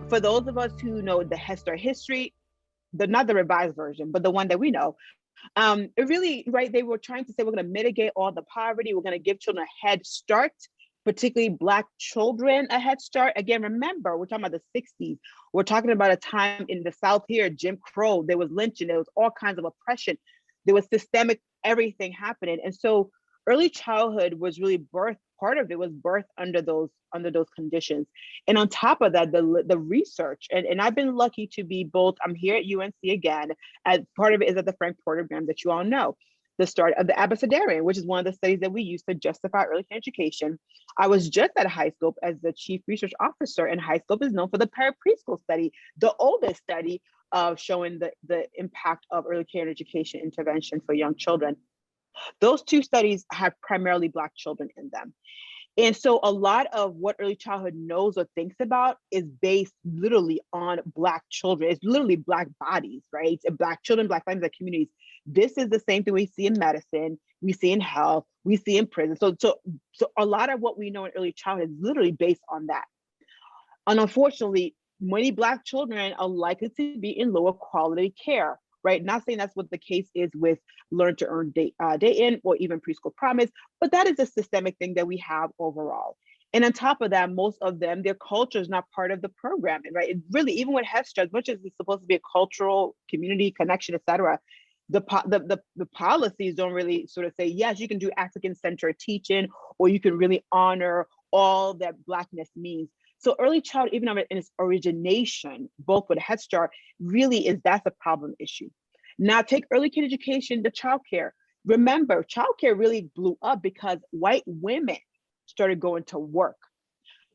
for those of us who know the Head Start history, not the revised version, but the one that we know, it really, right, they were trying to say we're going to mitigate all the poverty, we're going to give children a head start, particularly Black children a head start. Again, remember, we're talking about the 60s. We're talking about a time in the South here, Jim Crow, there was lynching, there was all kinds of oppression, there was systemic everything happening. And so early childhood was really birthed, part of it was birthed under those conditions. And on top of that, the research, and I've been lucky to be both, I'm here at UNC again, as part of it is at the Frank program that you all know, the start of the Abecedarian, which is one of the studies that we use to justify early care education. I was just at HighScope as the chief research officer, and HighScope is known for the preschool study, the oldest study of showing the impact of early care education intervention for young children. Those two studies have primarily Black children in them. And so a lot of what early childhood knows or thinks about is based literally on Black children. It's literally Black bodies, right? And Black children, Black families, Black communities. This is the same thing we see in medicine, we see in health, we see in prison. So a lot of what we know in early childhood is literally based on that. And unfortunately, many Black children are likely to be in lower quality care, right? Not saying that's what the case is with Learn to Earn Day In or even Preschool Promise, but that is a systemic thing that we have overall. And on top of that, most of them, their culture is not part of the programming, right? It really, even with Head Start, as much as it's supposed to be a cultural community connection, et cetera, the policies don't really sort of say, yes, you can do African-centered teaching, or you can really honor all that Blackness means. So early child, even in its origination, both with Head Start, really that's a problem issue. Now take early kid education, the childcare. Remember, childcare really blew up because white women started going to work.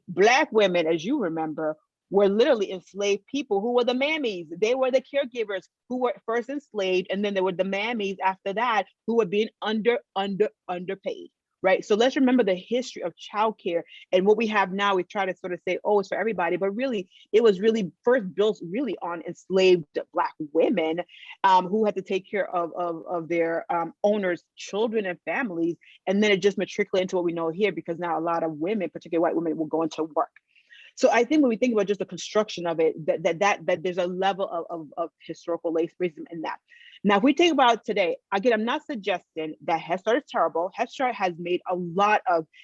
Black women, as you remember, were literally enslaved people who were the mammies. They were the caregivers who were first enslaved, and then there were the mammies after that who were being underpaid. Right. So let's remember the history of childcare, and what we have now. We try to sort of say, oh, it's for everybody, but really, it was really first built really on enslaved Black women who had to take care of their owners' children and families, and then it just matriculated into what we know here, because now a lot of women, particularly white women, will go into work. So I think when we think about just the construction of it, that there's a level of historical racism in that. Now, if we think about today, again, I'm not suggesting that Head Start is terrible. Head Start has made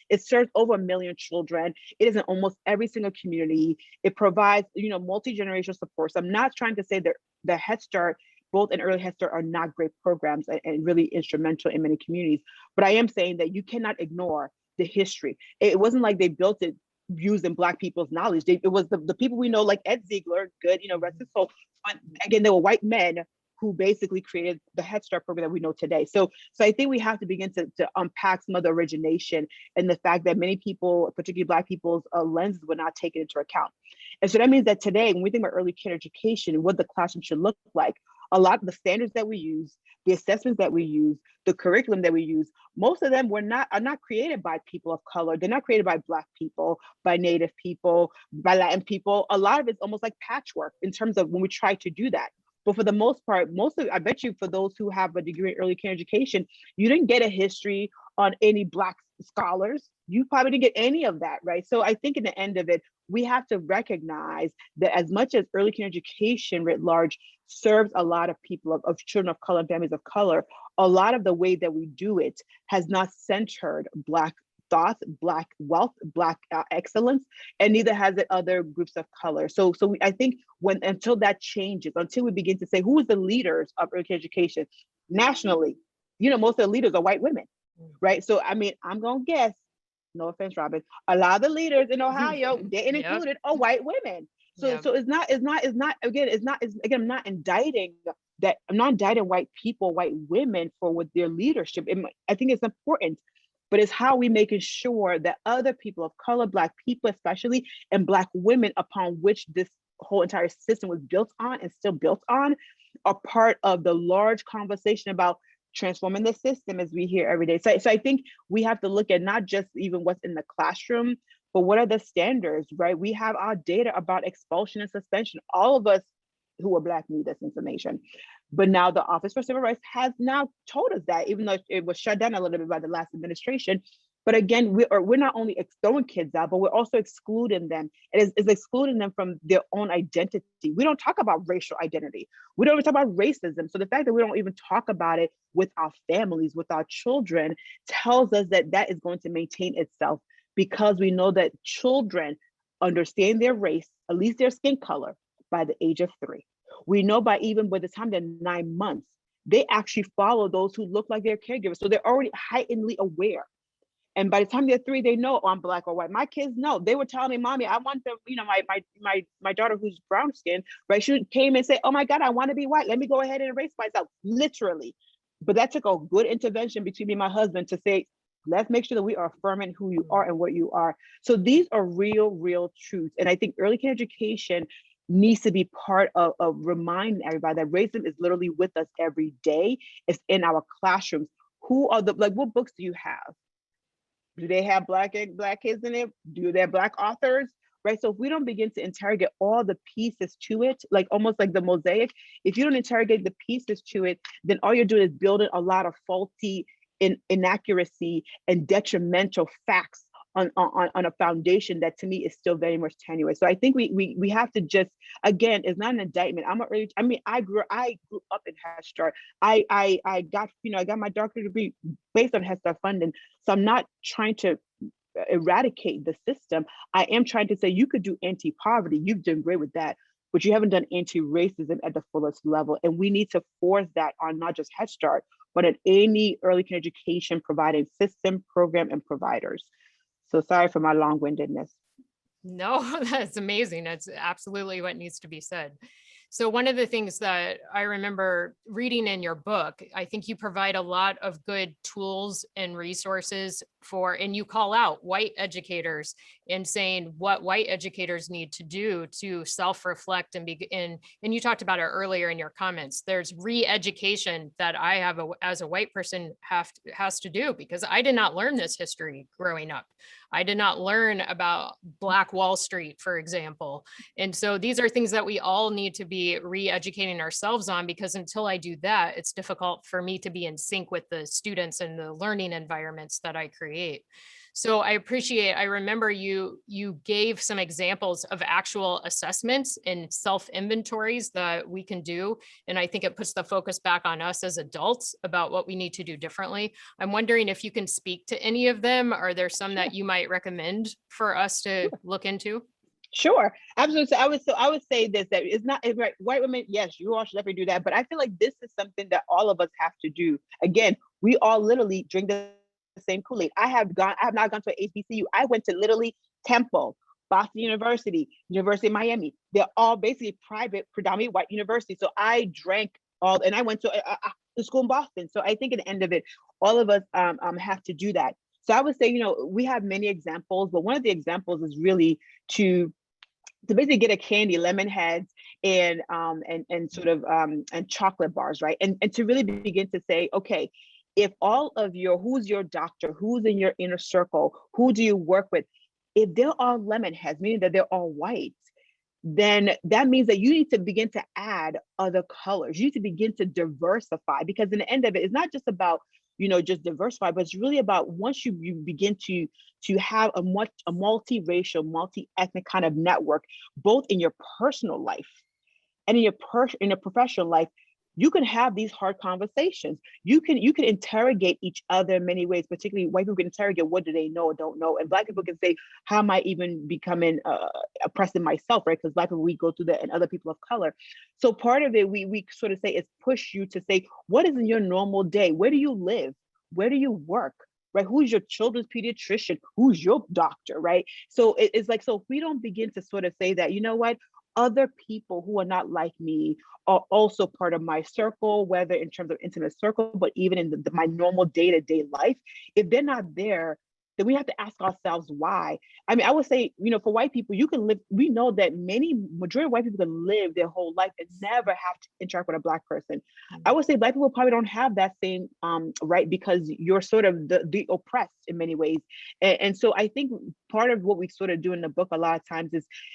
it serves over 1 million children. It is in almost every single community. It provides, multi-generational support. So I'm not trying to say that the Head Start, both and early Head Start, are not great programs and really instrumental in many communities. But I am saying that you cannot ignore the history. It wasn't like they built it using Black people's knowledge. It was the people we know, like Ed Ziegler, good, rest his soul. But again, they were white men who basically created the Head Start program that we know today. So I think we have to begin to unpack some of the origination and the fact that many people, particularly Black people's lenses, were not taken into account. And so that means that today, when we think about early care education and what the classroom should look like, a lot of the standards that we use, the assessments that we use, the curriculum that we use, most of them are not created by people of color. They're not created by Black people, by Native people, by Latin people. A lot of it's almost like patchwork in terms of when we try to do that. But for the most part, I bet you for those who have a degree in early care education, you didn't get a history on any Black scholars. You probably didn't get any of that, right? So I think in the end of it, we have to recognize that as much as early care education writ large serves a lot of people, of children of color and families of color, a lot of the way that we do it has not centered Black thoughts, Black wealth, Black excellence, and neither has it other groups of color. So I think until that changes, until we begin to say who is the leaders of early care education nationally, most of the leaders are white women, right? So I mean, I'm gonna guess, no offense, Robin, a lot of the leaders in Ohio, they included, are white women. So it's not I'm not indicting that. I'm not indicting white people, white women with their leadership. I think it's important, but it's how we making sure that other people of color, Black people especially, and Black women, upon which this whole entire system was built on and still built on, are part of the large conversation about transforming the system as we hear every day. So I think we have to look at not just even what's in the classroom, but what are the standards, right? We have our data about expulsion and suspension. All of us who are Black need this information. But now the Office for Civil Rights has now told us that, even though it was shut down a little bit by the last administration, But again, we're not only throwing kids out, but we're also excluding them. It's excluding them from their own identity. We don't talk about racial identity. We don't even talk about racism. So the fact that we don't even talk about it with our families, with our children, tells us that that is going to maintain itself, because we know that children understand their race, at least their skin color, by the age of 3. We know by the time they're 9 months, they actually follow those who look like their caregivers. So they're already heightenedly aware. And by the time they're 3, they know, oh, I'm black or white. My kids know. They were telling me, mommy, I want the, my daughter who's brown skin, right? She came and said, oh my God, I want to be white. Let me go ahead and erase myself, literally. But that took a good intervention between me and my husband to say, let's make sure that we are affirming who you are and what you are. So these are real truths. And I think early care education needs to be part of reminding everybody that racism is literally with us every day. It's in our classrooms. Who are what books do you have? Do they have black kids in it? Do they have black authors? Right. So if we don't begin to interrogate all the pieces to it, like almost like the mosaic, if you don't interrogate the pieces to it, then all you're doing is building a lot of faulty inaccuracy and detrimental facts on a foundation that to me is still very much tenuous. So I think we have to just, again, it's not an indictment. I grew up in Head Start. I got my doctorate degree based on Head Start funding. So I'm not trying to eradicate the system. I am trying to say you could do anti-poverty. You've done great with that, but you haven't done anti-racism at the fullest level. And we need to force that on not just Head Start, but at any early care education providing system, program, and providers. So sorry for my long-windedness. No, that's amazing. That's absolutely what needs to be said. So one of the things that I remember reading in your book, I think you provide a lot of good tools and resources for, and you call out white educators and saying what white educators need to do to self-reflect and begin. And you talked about it earlier in your comments. There's re-education that I have as a white person has to do, because I did not learn this history growing up. I did not learn about Black Wall Street, for example. And so these are things that we all need to be re-educating ourselves on, because until I do that, it's difficult for me to be in sync with the students and the learning environments that I create. So I remember you gave some examples of actual assessments and self-inventories that we can do. And I think it puts the focus back on us as adults about what we need to do differently. I'm wondering if you can speak to any of them. Are there some that you might recommend for us to look into? Sure, absolutely. I would say this, that it's not right. White women, yes, you all should definitely do that. But I feel like this is something that all of us have to do. Again, we all literally drink the same Kool-Aid. I have not gone to an HBCU. I went to literally Temple, Boston University, University of Miami. They're all basically private, predominantly white universities. So I drank all, and I went to school in Boston. So I think at the end of it, all of us have to do that. So I would say, we have many examples, but one of the examples is really to basically get a candy, lemon heads, and sort of and chocolate bars, right? And to really begin to say, okay, if all of who's your doctor, who's in your inner circle, who do you work with, if they're all lemon heads, meaning that they're all white, then that means that you need to begin to add other colors. You need to begin to diversify, because in the end of it, it's not just about just diversify, but it's really about once you begin to have a multiracial, multi-ethnic kind of network, both in your personal life and in your professional life, you can have these hard conversations. You can interrogate each other in many ways. Particularly white people can interrogate what do they know or don't know, and Black people can say, how am I even becoming oppressing myself, right? Because Black people, we go through that, and other people of color. So part of it, we sort of say, is push you to say, what is in your normal day? Where do you live? Where do you work? Right? Who's your children's pediatrician? Who's your doctor? Right? So it's like, so if we don't begin to sort of say that, you know what, other people who are not like me are also part of my circle, whether in terms of intimate circle, but even in my normal day-to-day life, if they're not there, then we have to ask ourselves why. I mean, I would say, for white people, you can live, we know that majority of white people can live their whole life and never have to interact with a Black person. I would say Black people probably don't have that same right, because you're sort of the oppressed in many ways. And so I think part of what we sort of do in the book a lot of times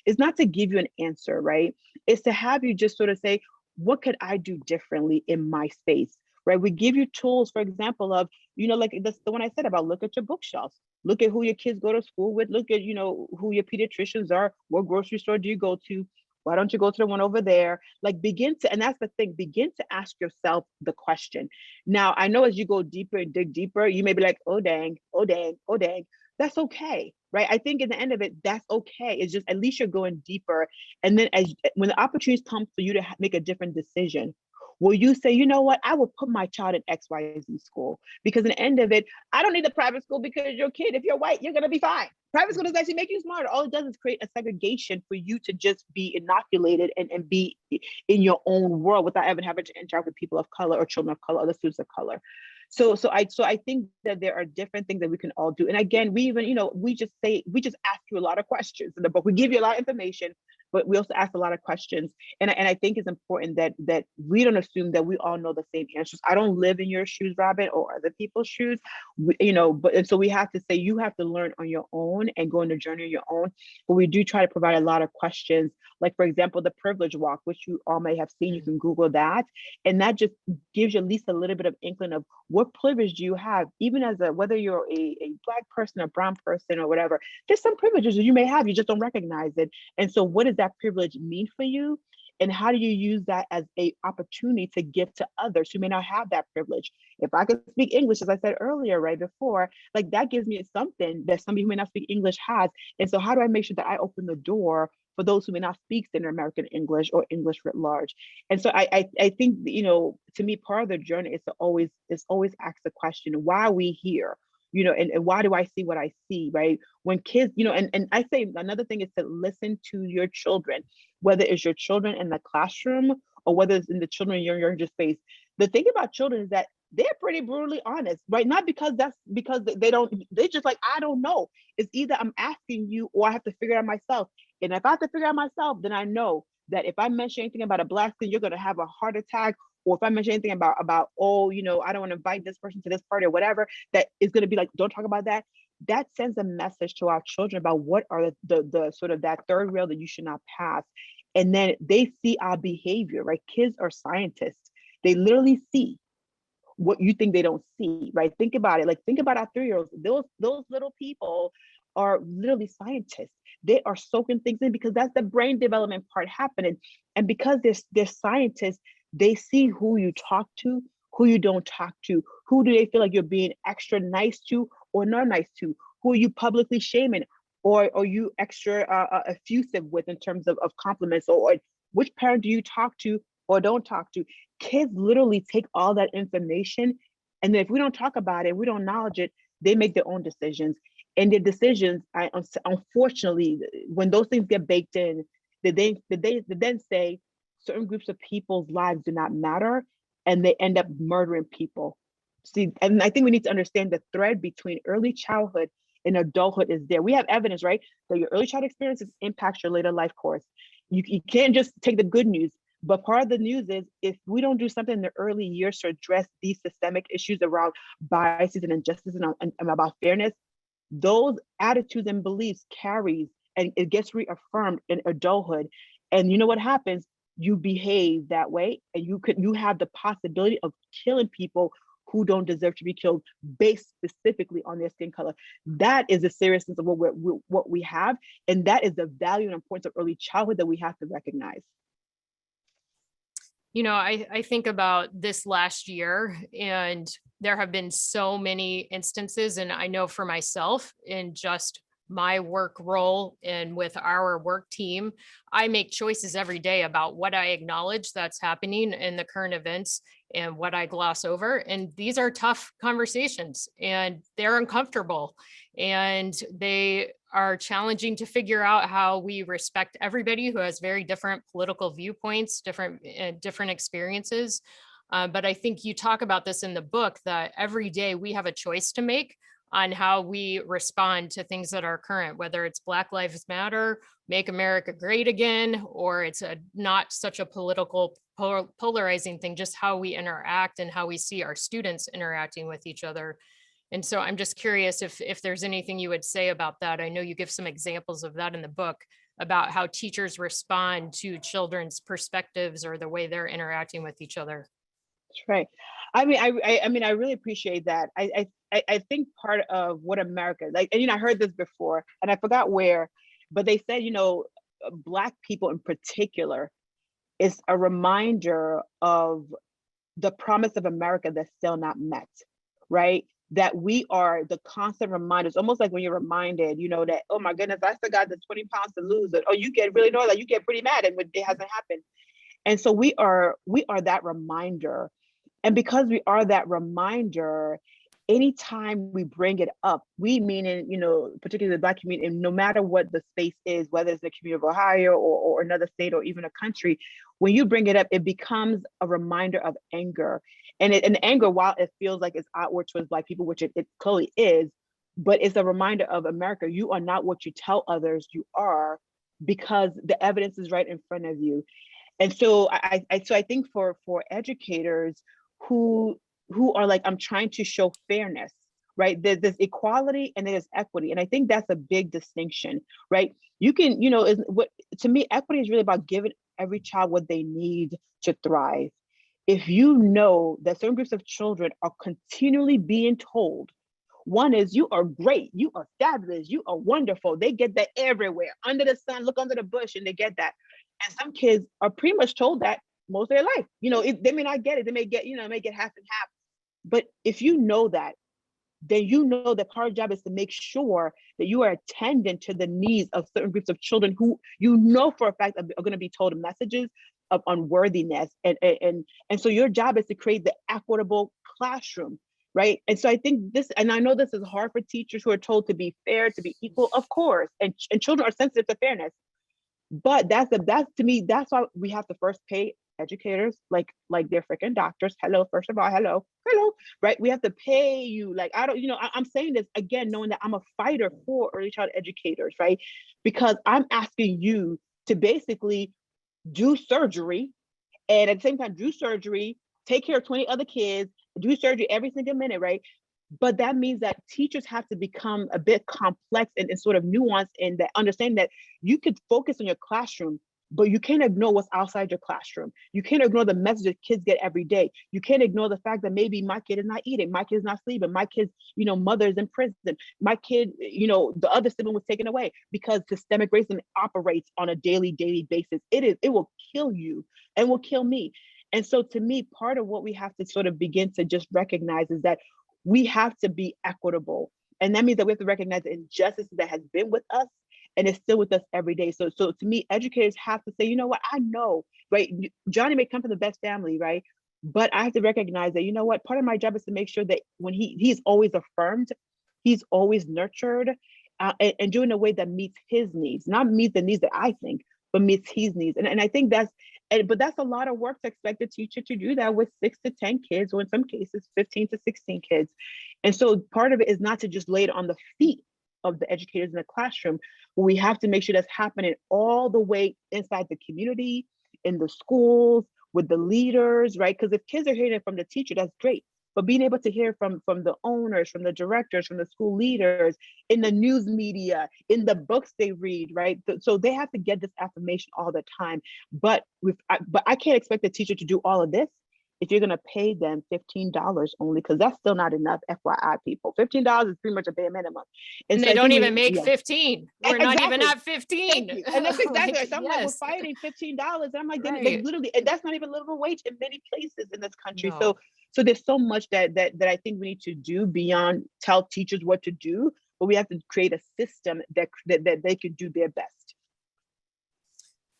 is not to give you an answer, right? It's to have you just sort of say, what could I do differently in my space? right? We give you tools, for example, of, like the one I said about, look at your bookshelves, look at who your kids go to school with, look at, who your pediatricians are, what grocery store do you go to? Why don't you go to the one over there? Like, begin to, and that's the thing, begin to ask yourself the question. Now, I know as you go deeper and dig deeper, you may be like, oh dang, oh dang, oh dang. That's okay, right? I think at the end of it, that's okay. It's just, at least you're going deeper. And then when the opportunities come for you to make a different decision, will you say, you know what, I will put my child in XYZ school? Because in the end of it, I don't need the private school, because your kid, if you're white, you're going to be fine. Private school does actually make you smarter. All it does is create a segregation for you to just be inoculated and be in your own world without ever having to interact with people of color or children of color, other students of color. So I think that there are different things that we can all do. And again, we even, we just ask you a lot of questions in the book. We give you a lot of information, but we also ask a lot of questions. And I think it's important that we don't assume that we all know the same answers. I don't live in your shoes, Robin, or other people's shoes, and so we have to say, you have to learn on your own and go on the journey on your own. But we do try to provide a lot of questions. Like, for example, the privilege walk, which you all may have seen, you can Google that. And that just gives you at least a little bit of inkling of what privilege do you have, even as whether you're a Black person, a brown person, or whatever. There's some privileges that you may have, you just don't recognize it. And so what does that privilege mean for you? And how do you use that as an opportunity to give to others who may not have that privilege? If I could speak English, as I said earlier, right before, like, that gives me something that somebody who may not speak English has. And so how do I make sure that I open the door for those who may not speak Standard American English or English writ large? And so I think, to me, part of the journey is to always ask the question, why are we here? And why do I see what I see, right? When kids, and I say another thing is to listen to your children, whether it's your children in the classroom or whether it's in the children in your space. The thing about children is that they're pretty brutally honest, right? Not because they're just like, I don't know. It's either I'm asking you or I have to figure it out myself. And if I have to figure it out myself, then I know that if I mention anything about a Black thing, you're going to have a heart attack. Or if I mention anything about, oh, I don't want to invite this person to this party or whatever, that is going to be like, don't talk about that. That sends a message to our children about what are the sort of that third rail that you should not pass. And then they see our behavior, right? Kids are scientists. They literally see what you think they don't see, right? Think about it. Like, think about our 3-year-olds. Those little people are literally scientists. They are soaking things in because that's the brain development part happening. And because they're scientists, they see who you talk to, who you don't talk to, who do they feel like you're being extra nice to or not nice to, who are you publicly shaming, or are you extra effusive with in terms of compliments, or which parent do you talk to or don't talk to? Kids literally take all that information, and then if we don't talk about it, we don't acknowledge it, they make their own decisions. And their decisions, unfortunately, when those things get baked in, they then say certain groups of people's lives do not matter, and they end up murdering people. See, and I think we need to understand the thread between early childhood and adulthood is there. We have evidence, right, that your early child experiences impacts your later life course. You can't just take the good news. But part of the news is, if we don't do something in the early years to address these systemic issues around biases and injustice and about fairness, those attitudes and beliefs carries and it gets reaffirmed in adulthood. And you know what happens? You behave that way, and you have the possibility of killing people who don't deserve to be killed based specifically on their skin color. That is the seriousness of what we have, and that is the value and importance of early childhood that we have to recognize. I think about this last year, and there have been so many instances, and I know for myself, in just my work role and with our work team, I make choices every day about what I acknowledge that's happening in the current events and what I gloss over. And these are tough conversations, and they're uncomfortable, and they are challenging to figure out how we respect everybody who has very different political viewpoints, different experiences. But I think you talk about this in the book, that every day we have a choice to make on how we respond to things that are current, whether it's Black Lives Matter, Make America Great Again, or it's not such a political polarizing thing, just how we interact and how we see our students interacting with each other. And so I'm just curious if there's anything you would say about that. I know you give some examples of that in the book about how teachers respond to children's perspectives or the way they're interacting with each other. Right. I mean, I really appreciate that. I think part of what America, like, and I heard this before, and I forgot where, but they said, Black people in particular is a reminder of the promise of America that's still not met, right? That we are the constant reminders, almost like when you're reminded, that, oh my goodness, I still got the 20 pounds to lose. Or, oh, you get really annoyed, like you get pretty mad and it hasn't happened. And so we are that reminder. And because we are that reminder, anytime we bring it up, we meaning, particularly the Black community, and no matter what the space is, whether it's the community of Ohio or another state or even a country, when you bring it up, it becomes a reminder of anger. And anger, while it feels like it's outward towards Black people, which it clearly is, but it's a reminder of America. You are not what you tell others you are, because the evidence is right in front of you. And so I think for educators who are like, I'm trying to show fairness, right? There's equality and there's equity. And I think that's a big distinction, right? You can, what to me, equity is really about giving every child what they need to thrive. If you know that certain groups of children are continually being told, one is, you are great, you are fabulous, you are wonderful. They get that everywhere, under the sun, look under the bush, and they get that. And some kids are pretty much told that most of their life. They may not get it. They may get, may get half and half. But if you know that, then you know that part of the job is to make sure that you are attending to the needs of certain groups of children who for a fact are going to be told messages of unworthiness. And so your job is to create the equitable classroom, right? And so I think this, and I know this is hard for teachers who are told to be fair, to be equal, of course, and children are sensitive to fairness. But that's to me, that's why we have to first pay educators like they're freaking doctors. Hello, first of all, hello, right? We have to pay you. Like, I don't, I'm saying this again, knowing that I'm a fighter for early child educators, right? Because I'm asking you to basically do surgery, and at the same time do surgery, take care of 20 other kids, do surgery every single minute, right? But that means that teachers have to become a bit complex and sort of nuanced in that, understanding that you could focus on your classroom, but you can't ignore what's outside your classroom. You can't ignore the messages kids get every day. You can't ignore the fact that maybe my kid is not eating, my kid is not sleeping, my kid's, mother is in prison, my kid, the other sibling was taken away, because systemic racism operates on a daily basis. It will kill you and will kill me. And so to me, part of what we have to sort of begin to just recognize is that we have to be equitable. And that means that we have to recognize the injustice that has been with us and is still with us every day. So to me, educators have to say, you know what, I know, right? Johnny may come from the best family, right? But I have to recognize that, you know what, part of my job is to make sure that when he's always affirmed, he's always nurtured, and doing a way that meets his needs, not meet the needs that I think, but meets his needs. And I think but that's a lot of work to expect a teacher to do that with 6 to 10 kids, or in some cases 15 to 16 kids. And so part of it is not to just lay it on the feet of the educators in the classroom. We have to make sure that's happening all the way inside the community, in the schools, with the leaders, right? Because if kids are hearing it from the teacher, that's great. But being able to hear from the owners, from the directors, from the school leaders, in the news media, in the books they read, right? So they have to get this affirmation all the time. But I can't expect the teacher to do all of this if you're going to pay them $15 only, because that's still not enough. FYI, people, $15 is pretty much a bare minimum. And so they don't even make 15. We're exactly. Not even at 15. Thank you. And that's exactly right. So I'm like, yes. we're fighting $15. And I'm like, Right. they literally, and that's not even livable wage in many places in this country. No. So there's so much that I think we need to do beyond tell teachers what to do, but we have to create a system that they can do their best.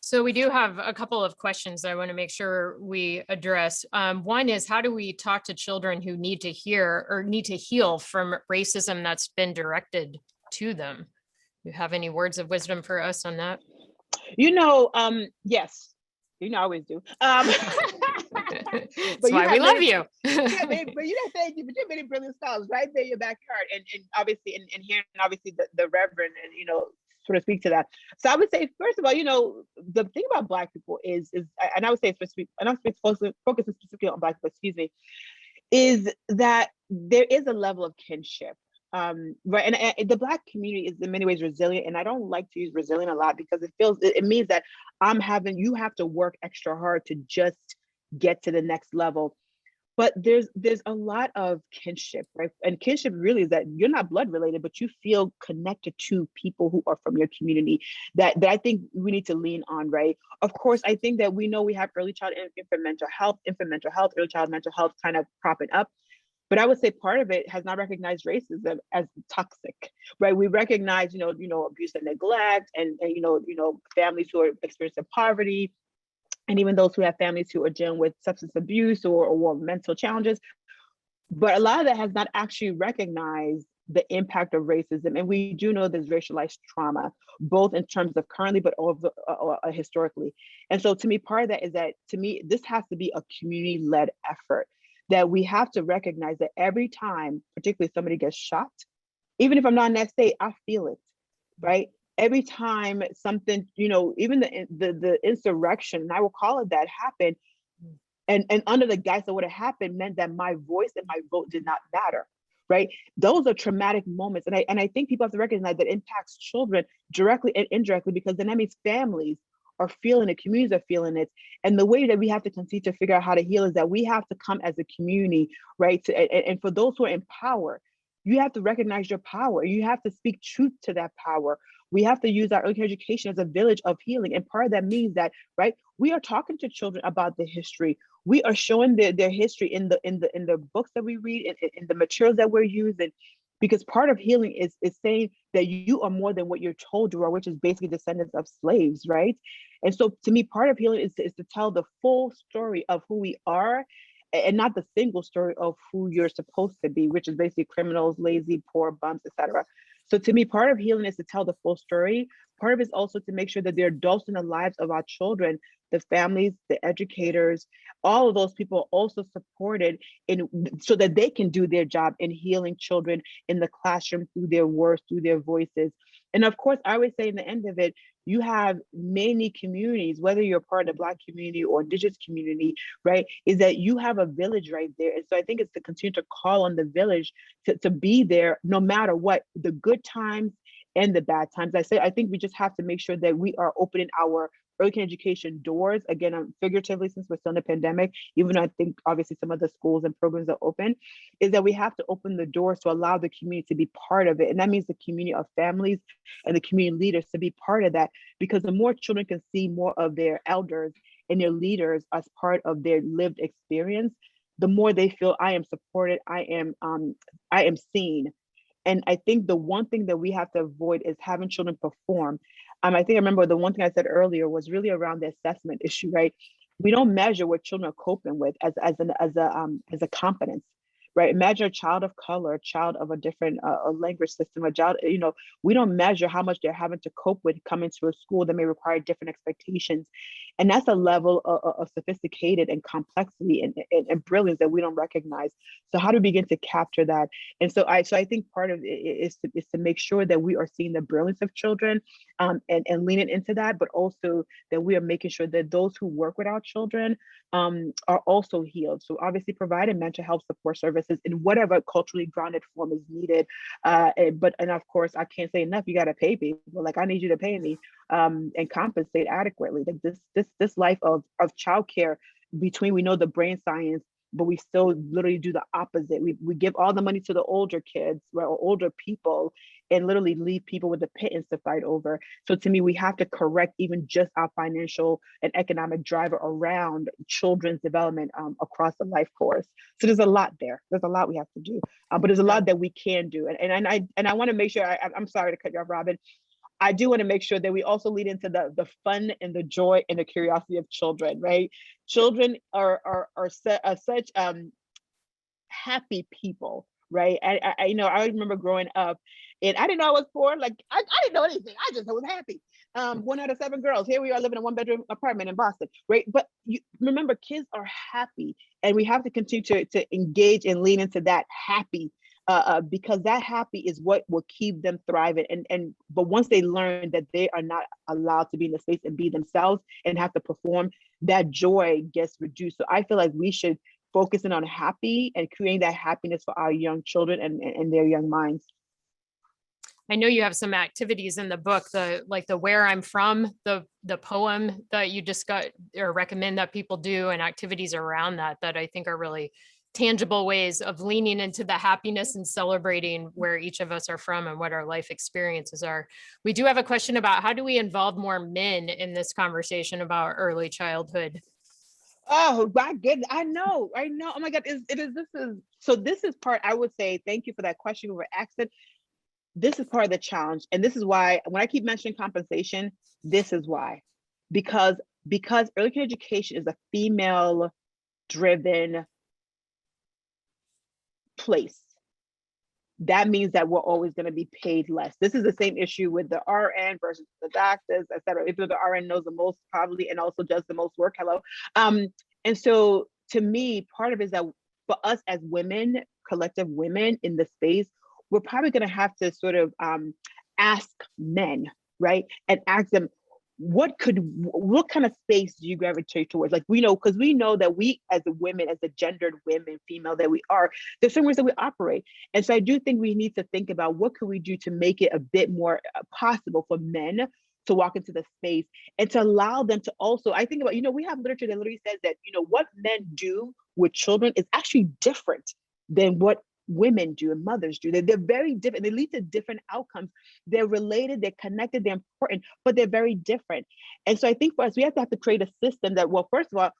So we do have a couple of questions I want to make sure we address. One is, how do we talk to children who need to hear or need to heal from racism that's been directed to them? Do you have any words of wisdom for us on that? Yes. I always do. That's why we love you. Yeah, babe, but thank you. But you're many brilliant scholars right there in your backyard, and obviously, and hearing obviously the Reverend, and sort of speak to that. So I would say, first of all, the thing about Black people is, and I would say specifically, and I'm focusing specifically on Black people, excuse me, is that there is a level of kinship. Right, and the Black community is in many ways resilient, and I don't like to use resilient a lot, because it means that you have to work extra hard to just get to the next level. but there's a lot of kinship, right? And kinship really is that you're not blood related, but you feel connected to people who are from your community, that I think we need to lean on, right? Of course, I think that we know we have early child infant mental health, early child mental health kind of propping up. But I would say part of it has not recognized racism as toxic, right? We recognize, abuse and neglect, and families who are experiencing poverty, and even those who have families who are dealing with substance abuse or mental challenges. But a lot of that has not actually recognized the impact of racism. And we do know there's racialized trauma, both in terms of currently, but also historically. And so to me, part of that is that, to me, this has to be a community-led effort, that we have to recognize that every time, particularly somebody gets shot, even if I'm not in that state, I feel it, right? Every time something, even the insurrection, and I will call it that, happened, and under the guise of what had happened meant that my voice and my vote did not matter, right? Those are traumatic moments, and I think people have to recognize that impacts children directly and indirectly, because then that means families are feeling it, communities are feeling it. And the way that we have to continue to figure out how to heal is that we have to come as a community, right? And for those who are in power, you have to recognize your power. You have to speak truth to that power. We have to use our early education as a village of healing. And part of that means that, right, we are talking to children about the history. We are showing their history in the books that we read, in the materials that we're using, because part of healing is saying that you are more than what you're told you are, which is basically descendants of slaves, right? And so to me, part of healing is to tell the full story of who we are, and not the single story of who you're supposed to be, which is basically criminals, lazy, poor, bums, etc. So to me, part of healing is to tell the full story. Part of it is also to make sure that the adults in the lives of our children, the families, the educators, all of those people are also supported in, so that they can do their job in healing children in the classroom through their words, through their voices. And of course, I would say in the end of it, you have many communities, whether you're part of the Black community or Indigenous community, right? Is that you have a village right there. And so I think it's to continue to call on the village to be there no matter what, the good times and the bad times. I think we just have to make sure that we are opening our early education doors, again, figuratively, since we're still in a pandemic, even though I think obviously some of the schools and programs are open, is that we have to open the doors to allow the community to be part of it. And that means the community of families and the community leaders to be part of that, because the more children can see more of their elders and their leaders as part of their lived experience, the more they feel, I am supported, I am seen. And I think the one thing that we have to avoid is having children perform. I think I remember the one thing I said earlier was really around the assessment issue, right? We don't measure what children are coping with as a competence, right? Imagine a child of color, a child of a different language system, a child, we don't measure how much they're having to cope with coming to a school that may require different expectations. And that's a level of sophisticated and complexity and brilliance that we don't recognize. So how do we begin to capture that? And so I think part of it is to make sure that we are seeing the brilliance of children, and leaning into that, but also that we are making sure that those who work with our children are also healed. So obviously providing mental health support services in whatever culturally grounded form is needed. And of course, I can't say enough, you got to pay people. Like, I need you to pay me and compensate adequately. Like this life of childcare, between, we know the brain science, but we still literally do the opposite. We give all the money to the older kids, right, or older people, and literally leave people with the pittance to fight over. So to me, we have to correct even just our financial and economic driver around children's development across the life course. So there's a lot there. There's a lot we have to do, but there's a lot that we can do. And I want to make sure, I'm sorry to cut you off, Robin. I do want to make sure that we also lead into the fun and the joy and the curiosity of children, right? Children are such happy people, right? I remember growing up, and I didn't know I was poor. Like, I didn't know anything. I just was happy. One out of 7 girls. Here we are living in a 1-bedroom apartment in Boston, right? But you remember, kids are happy, and we have to continue to engage and lean into that happy. Because that happy is what will keep them thriving. But once they learn that they are not allowed to be in the space and be themselves and have to perform, that joy gets reduced. So I feel like we should focus in on happy and creating that happiness for our young children and their young minds. I know you have some activities in the book, the Where I'm From, the poem that you just got or recommend that people do, and activities around that I think are really tangible ways of leaning into the happiness and celebrating where each of us are from and what our life experiences are. We do have a question about how do we involve more men in this conversation about early childhood? Oh my goodness. I know. Oh my God. This is part, I would say, thank you for that question over accent. This is part of the challenge. And this is why when I keep mentioning compensation, this is why. Because early care education is a female driven place. That means that we're always going to be paid less. This is the same issue with the RN versus the doctors, et cetera. If the RN knows the most probably and also does the most work, hello. And so to me, part of it is that for us as women, collective women in the space, we're probably going to have to sort of ask men, right? And ask them, what kind of space do you gravitate towards? Like, we know, because we know that we as the women, as the gendered women, female that we are, there's some ways that we operate. And so I do think we need to think about what could we do to make it a bit more possible for men to walk into the space and to allow them to also, I think about, we have literature that literally says that, what men do with children is actually different than what women do and mothers do. They're very different. They lead to different outcomes. They're related, they're connected, they're important, but they're very different. And so I think for us, we have to create a system that, well, first of all,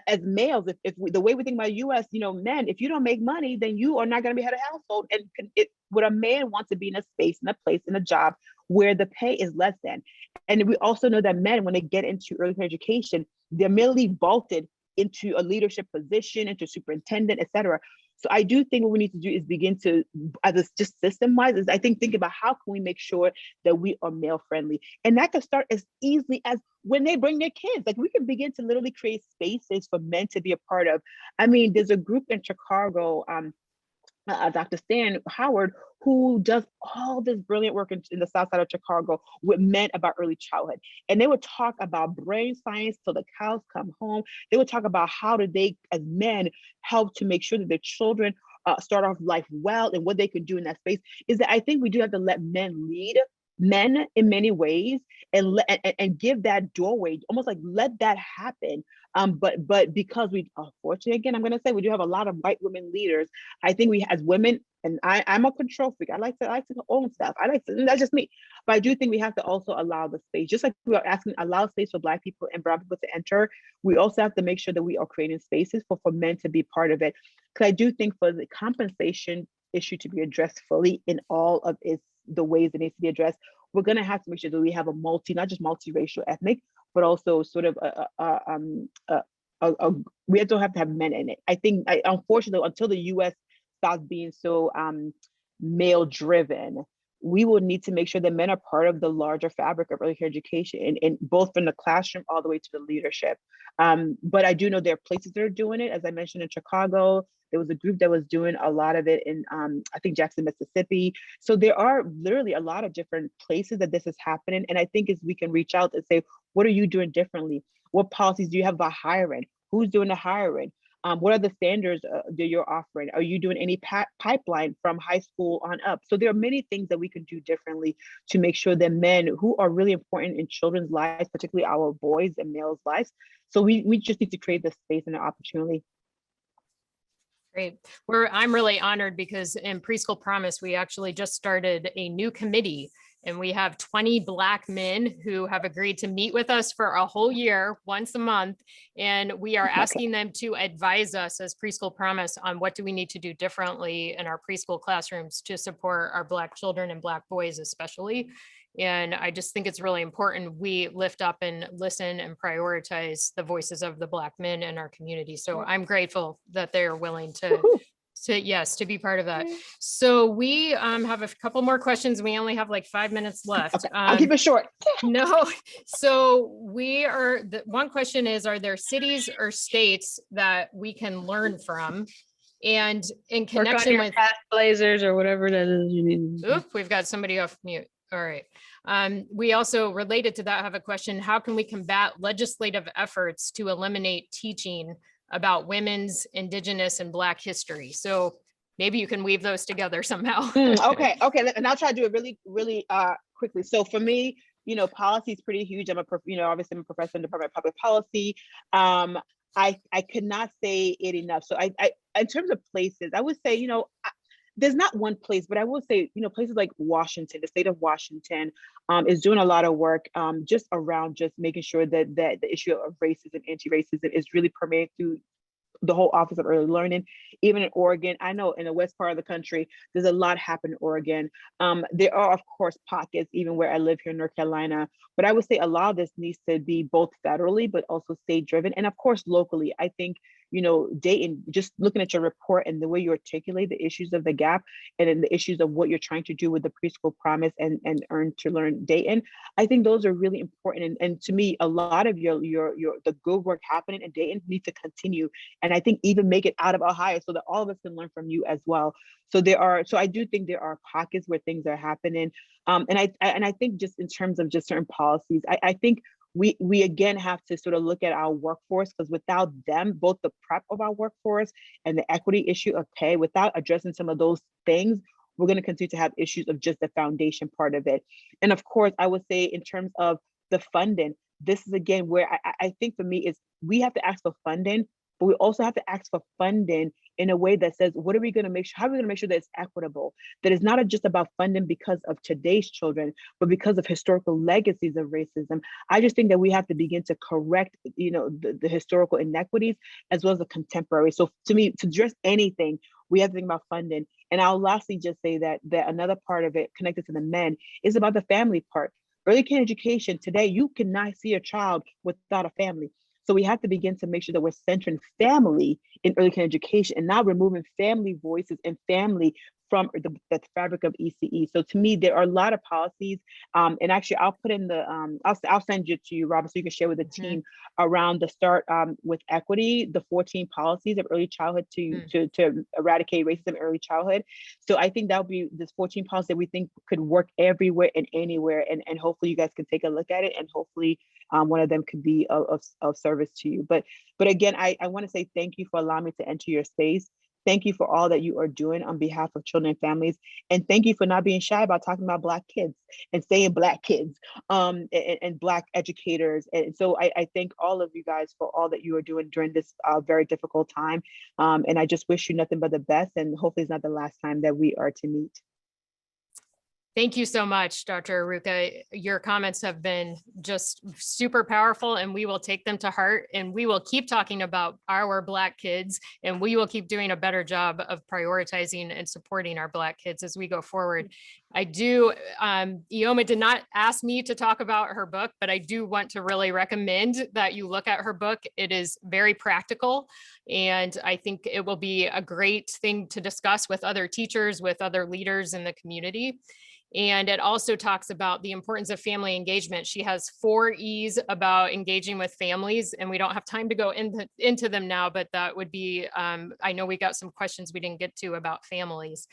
as males, the way we think about US, men, if you don't make money, then you are not going to be head of household. And would a man want to be in a space, in a place, in a job where the pay is less than? And we also know that men, when they get into early education, they're merely vaulted into a leadership position, into superintendent, et cetera. So I do think what we need to do is begin to, as a just system-wise, is I think about how can we make sure that we are male-friendly. And that can start as easily as when they bring their kids. Like, we can begin to literally create spaces for men to be a part of. I mean, there's a group in Chicago, Dr. Stan Howard, who does all this brilliant work in the South Side of Chicago with men about early childhood. And they would talk about brain science till the cows come home. They would talk about how do they, as men, help to make sure that their children start off life well, and what they can do in that space. Is that I think we do have to let men lead men in many ways, and give that doorway, almost like let that happen. But because we, unfortunately, again, I'm going to say we do have a lot of white women leaders. I think we, as women, and I'm a control freak. I like to own stuff. That's just me. But I do think we have to also allow the space, just like we are asking, allow space for Black people and brown people to enter. We also have to make sure that we are creating spaces for men to be part of it. Because I do think for the compensation issue to be addressed fully in all of the ways it needs to be addressed, we're going to have to make sure that we have a not just multiracial, ethnic, but also sort of we don't have to have men in it. I think, unfortunately, until the U.S. stops being so male driven, we will need to make sure that men are part of the larger fabric of early care education, and both from the classroom all the way to the leadership. But I do know there are places that are doing it. As I mentioned, in Chicago, there was a group that was doing a lot of it in, I think, Jackson, Mississippi. So there are literally a lot of different places that this is happening. And I think as we can reach out and say, what are you doing differently? What policies do you have about hiring? Who's doing the hiring? What are the standards that you're offering? Are you doing any pipeline from high school on up? So there are many things that we can do differently to make sure that men who are really important in children's lives, particularly our boys and males' lives. So we just need to create the space and the opportunity. Great. I'm really honored because in Preschool Promise, we actually just started a new committee, and we have 20 Black men who have agreed to meet with us for a whole year, once a month. And we are asking them to advise us as Preschool Promise on what do we need to do differently in our preschool classrooms to support our Black children and Black boys, especially. And I just think it's really important we lift up and listen and prioritize the voices of the Black men in our community. So I'm grateful that they're willing to be part of that. So we have a couple more questions. We only have like 5 minutes left. Okay, I'll keep it short. No. So one question is, are there cities or states that we can learn from? And in connection with past blazers or whatever that is you need. Oop, we've got somebody off mute. All right. We also, related to that, have a question. How can we combat legislative efforts to eliminate teaching about women's, Indigenous, and Black history? So maybe you can weave those together somehow. Okay. And I'll try to do it really, really quickly. So for me, policy is pretty huge. Obviously I'm a professor in the Department of Public Policy. I could not say it enough. So in terms of places, I would say, there's not one place, but I will say, places like Washington, the state of Washington, is doing a lot of work, just around just making sure that the issue of racism, anti-racism is really permeating through the whole Office of Early Learning. Even in Oregon, I know in the west part of the country, there's a lot happening in Oregon. There are, of course, pockets, even where I live here in North Carolina, but I would say a lot of this needs to be both federally, but also state driven. And of course, locally, I think, Dayton, just looking at your report and the way you articulate the issues of the gap and then the issues of what you're trying to do with the preschool promise and Earn to Learn Dayton, I think those are really important. And to me, a lot of the good work happening in Dayton needs to continue. And I think even make it out of Ohio so that all of us can learn from you as well. So I do think there are pockets where things are happening. And I think just in terms of just certain policies, I think we again have to sort of look at our workforce, because without them, both the prep of our workforce and the equity issue of pay, without addressing some of those things, we're going to continue to have issues of just the foundation part of it. And of course, I would say in terms of the funding, this is again where I think for me is we have to ask for funding, but we also have to ask for funding in a way that says, what are we going to make sure, how are we going to make sure that it's equitable, that it's not just about funding because of today's children, but because of historical legacies of racism. I just think that we have to begin to correct, the historical inequities as well as the contemporary. So to me, to address anything, we have to think about funding. And I'll lastly just say that another part of it connected to the men is about the family part. Early care education today, you cannot see a child without a family. So we have to begin to make sure that we're centering family in early care education and not removing family voices and family from the fabric of ECE. So to me, there are a lot of policies, and actually I'll put in the, I'll send it to you, Robert, so you can share with the team around the start with equity, the 14 policies of early childhood to eradicate racism in early childhood. So I think that'll be this 14 policies that we think could work everywhere and anywhere. And hopefully you guys can take a look at it, and hopefully one of them could be of service to you. But again, I want to say thank you for allowing me to enter your space. Thank you for all that you are doing on behalf of children and families. And thank you for not being shy about talking about Black kids and saying Black kids and Black educators. And so I thank all of you guys for all that you are doing during this very difficult time. And I just wish you nothing but the best. And hopefully it's not the last time that we are to meet. Thank you so much, Dr. Iruka. Your comments have been just super powerful, and we will take them to heart, and we will keep talking about our Black kids, and we will keep doing a better job of prioritizing and supporting our Black kids as we go forward. I do, Iheoma did not ask me to talk about her book, but I do want to really recommend that you look at her book. It is very practical, and I think it will be a great thing to discuss with other teachers, with other leaders in the community. And it also talks about the importance of family engagement. She has 4 E's about engaging with families, and we don't have time to go into them now, but that would be, I know we got some questions we didn't get to about families.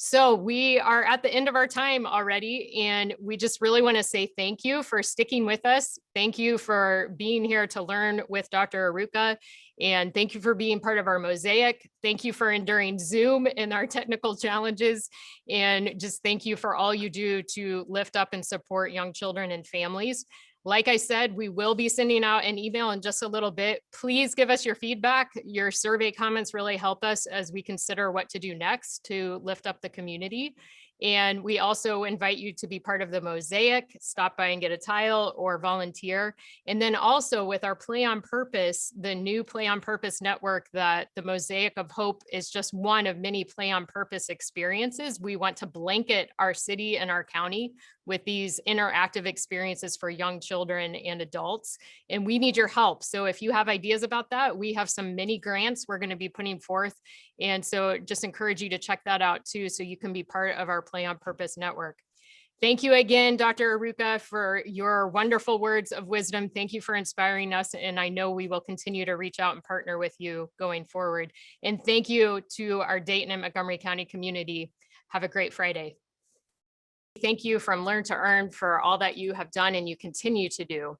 So we are at the end of our time already, and we just really want to say thank you for sticking with us. Thank you for being here to learn with Dr. Iruka, and thank you for being part of our mosaic. Thank you for enduring Zoom and our technical challenges, and just thank you for all you do to lift up and support young children and families. Like I said, we will be sending out an email in just a little bit. Please give us your feedback. Your survey comments really help us as we consider what to do next to lift up the community. And we also invite you to be part of the mosaic, stop by and get a tile or volunteer. And then also with our Play on Purpose, the new Play on Purpose network, that the Mosaic of Hope is just one of many Play on Purpose experiences. We want to blanket our city and our county with these interactive experiences for young children and adults. And we need your help. So if you have ideas about that, we have some mini grants we're going to be putting forth. And so just encourage you to check that out too, so you can be part of our Play on Purpose network. Thank you again, Dr. Iruka, for your wonderful words of wisdom. Thank you for inspiring us. And I know we will continue to reach out and partner with you going forward. And thank you to our Dayton and Montgomery County community. Have a great Friday. Thank you from Learn to Earn for all that you have done and you continue to do.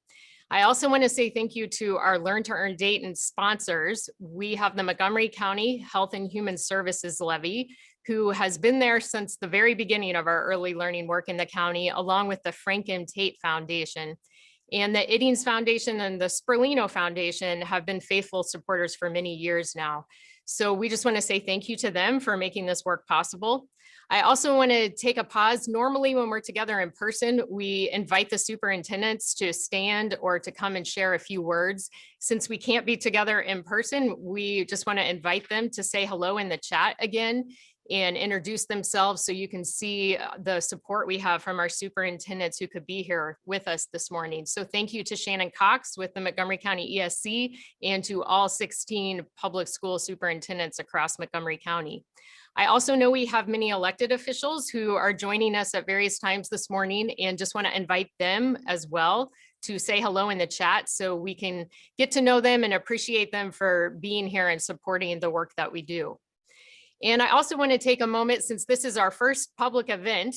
I also want to say thank you to our Learn to Earn Dayton sponsors. We have the Montgomery County Health and Human Services Levy, who has been there since the very beginning of our early learning work in the county, along with the Frank M. Tate Foundation. And the Iddings Foundation and the Sperlino Foundation have been faithful supporters for many years now. So we just want to say thank you to them for making this work possible. I also want to take a pause. Normally when we're together in person, we invite the superintendents to stand or to come and share a few words. Since we can't be together in person, we just want to invite them to say hello in the chat again and introduce themselves so you can see the support we have from our superintendents who could be here with us this morning. So thank you to Shannon Cox with the Montgomery County ESC and to all 16 public school superintendents across Montgomery County. I also know we have many elected officials who are joining us at various times this morning and just want to invite them as well to say hello in the chat so we can get to know them and appreciate them for being here and supporting the work that we do. And I also want to take a moment, since this is our first public event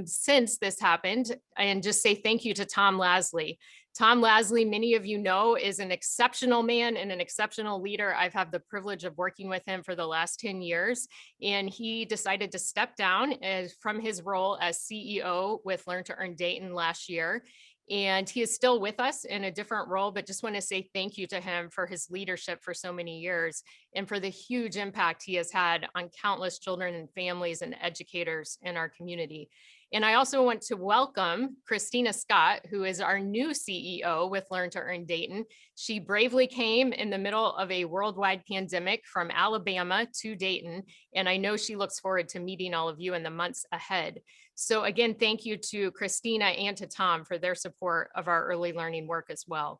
since this happened, and just say thank you to Tom Lasley. Tom Lasley, many of you know, is an exceptional man and an exceptional leader. I've had the privilege of working with him for the last 10 years, and he decided to step down from his role as CEO with Learn to Earn Dayton last year. And he is still with us in a different role, but just want to say thank you to him for his leadership for so many years and for the huge impact he has had on countless children and families and educators in our community. And I also want to welcome Christina Scott, who is our new CEO with Learn to Earn Dayton. She bravely came in the middle of a worldwide pandemic from Alabama to Dayton, and I know she looks forward to meeting all of you in the months ahead. So again, thank you to Christina and to Tom for their support of our early learning work as well.